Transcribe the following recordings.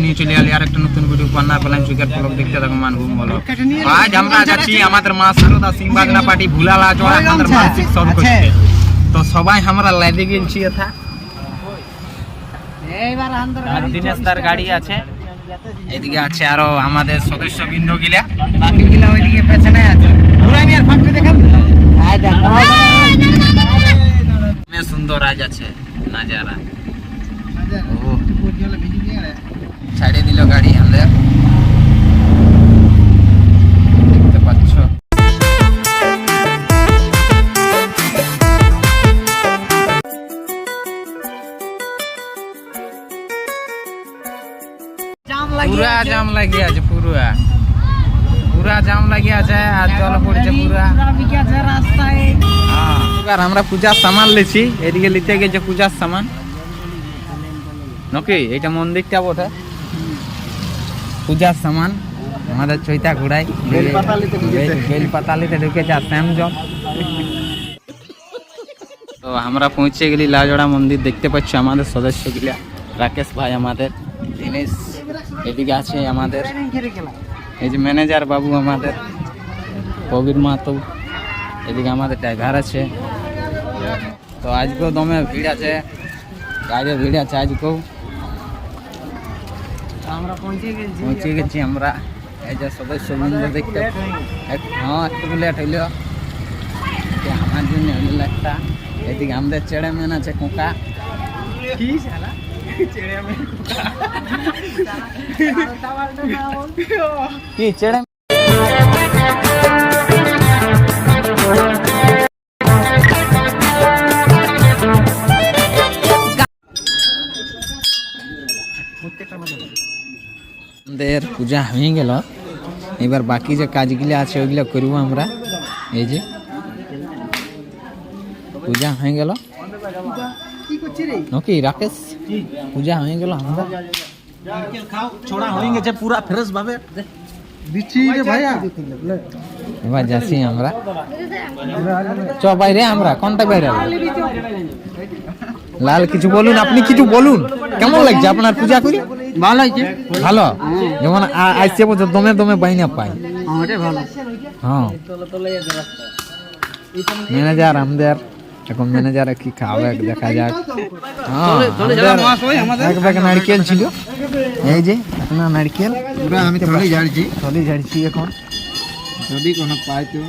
নিয়ে চলে এলি আর একটা নতুন ভিডিও পান্না পেলাম ক্রিকেট ব্লগ দেখতে থাকো মানভূম বলো। আজ আমরা যাচ্ছি আমাদের মা সারদা সিং বাগনা পার্টি ভুলালা চড়া আমাদের মানসিক সব করতে। তো সবাই আমরা লাইনে গেছি এটা এইবার আন্দর দিনেশ তার গাড়ি আছে, এদিকে আছে আরো আমাদের সদস্য বৃন্দ গিলা, বাকি গিলা ওইদিকে পেছনে আছে। পুরানি আর ফাঁকতে দেখান আয় দেখো অনেক সুন্দর আজ আছে নাজারা। ও ছাড়িয়ে দিল গাড়ি আমাদের, দেখতে পাচ্ছ। পুরা জাম লাগিয়ে আছে, পুরা জাম লাগিয়ে আছে আর জল পড়ছে পুরা রাস্তায়। হ্যাঁ আমরা পূজার সামান লেছি, এদিকে নিতে গেছে পূজার সামান নাকি এটা মন্দিরটা বটে। পূজার সামান আমাদের চৈতা ঘোড়ায় বেল পাতালিতে ঢুকেছে আর শ্যামজল। তো আমরা পৌঁছে গেলি লাজড়া মন্দির, দেখতে পাচ্ছি আমাদের সদস্যগুলা রাকেশ ভাই, আমাদের দীনেশ, এদিকে আছে আমাদের এই যে ম্যানেজার বাবু আমাদের কবির মাহাতো, এদিকে আমাদের ড্রাইভার আছে। তো আজকেও দমে ভিড় আছে, কাজে ভিড় আছে আজকেও। আমরা পৌঁছে গেছি আমরা, এই যে সদস্য বৃন্দ দেখতে। হ্যাঁ একটু লেট হইল আমার জন্য, হইল একটা। এদিকে আমাদের চেয়ারম্যান আছে কোকা, কি চেয়ারম্যান আমাদের পূজা হয়ে গেল, এবার বাকি যে কাজগুলো আছে ওইগুলো করবো আমরা। এই যে পূজা হয়ে গেল নাকি রাকেশ, পূজা হয়ে গেল আমরা ছোড়া হয়ে গেছে পুরা ফ্রেশ ভাবে। এবার যাচ্ছি আমরা, চ বাইরে আমরা কোনটা বাইরে। লাল কিছু বলুন, আপনি কিছু বলুন, কেমন লাগছে আপনার পূজা করি? ভালো লাগছে, ভালো। যেমন আসছে বছর দমে দমে বাইনা পাই। হ্যাঁ ম্যানেজার আমাদের, এখন ম্যানেজারে কি খাওয়াবে দেখা যাক। এক ব্যাগ নারকেল ছিল, এই যে আপনার নারকেল আমি থলি ঝাড়ছি এখন যদি কোনো পাই তো।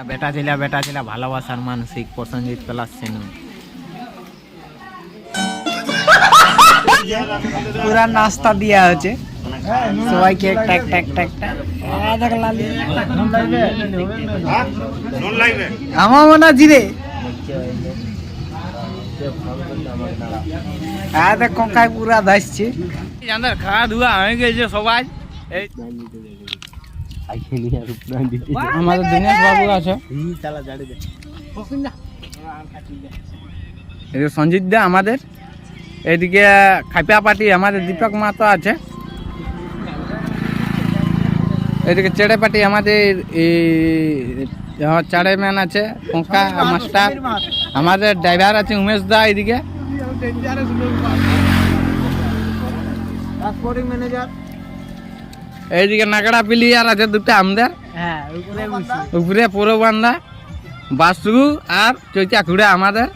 বেটা ছিলা ভালোবাসার মানসিক প্রসঞ্জিৎ প্লাস চেনু পুরা নাস্তা দিয়া হচ্ছে সবাইকে একটা একটা একটা একটা। আমার মনে জিরে কঙ্কাই পুরা দাসছে, খাওয়া ধোয়া হয়ে গেছে সবাই। আমাদের দীনেশ বাবু আছে, সঞ্জিত দা আমাদের, এদিকে খাপিয়া পাটি আমাদের দীপক মাহাতো আছে, এদিকে চেড়ে পাটি আমাদের চেয়ারম্যান আছে কঙ্কা মাস্টার, আমাদের ড্রাইভার আছে উমেশ দা, এদিকে এইদিকে নাগড়া প্লেয়ার আছে দুটা আমাদের, উপরে পুরো বান্ধা বাসু আর চৈতা খুঁড়া আমাদের।